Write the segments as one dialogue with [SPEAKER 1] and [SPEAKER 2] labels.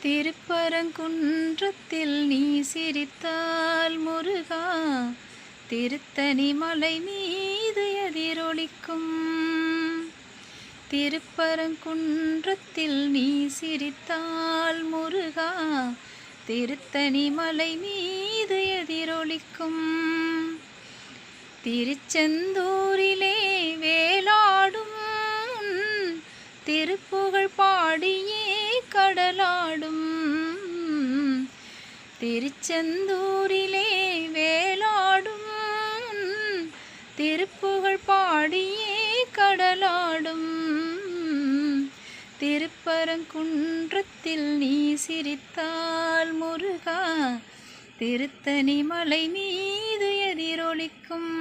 [SPEAKER 1] திருப்பரங்குன்றத்தில் நீ சிரித்தால் முருகா, திருத்தணி மலை மீது எதிரொலிக்கும். திருப்பரங்குன்றத்தில் நீ சிரித்தால் முருகா, திருத்தணி மலை மீது எதிரொலிக்கும். திருச்செந்தூரிலே வேலாடும் திருப்புகழ் பாடியே கடலாடும். திருச்செந்தூரிலே வேலாடும் திருப்புகழ் பாடியே கடலாடும். திருப்பரங்குன்றத்தில் நீ சிரித்தால் முருகா, திருத்தணி மலை மீது எதிரொலிக்கும்.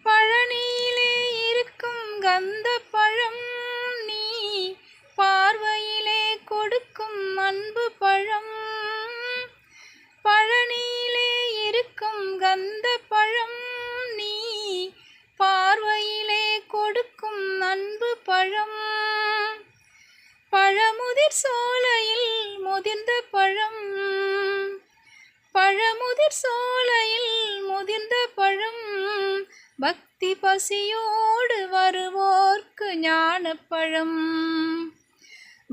[SPEAKER 1] பழனியிலே இருக்கும் கந்த பழம் நீ பார்வையிலே கொடுக்கும் அன்பு பழம். பழனியிலே இருக்கும் கந்த பழம் நீ பார்வையிலே கொடுக்கும் அன்பு பழம். பழமுதிர் சோலையில் முதிர்ந்த பழம், பழமுதிர் சோலையில் முதிர்ந்த பழம். பக்தி பசியோடு வருவோர்க்கு ஞானப்பழம்,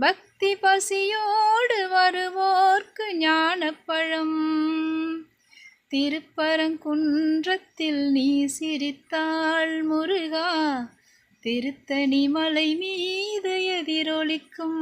[SPEAKER 1] பக்தி பசியோடு வருவோர்க்கு ஞானப்பழம். திருப்பரங்குன்றத்தில் நீ சிரித்தால் முருகா, திருத்தணி மலை மீது எதிரொலிக்கும்.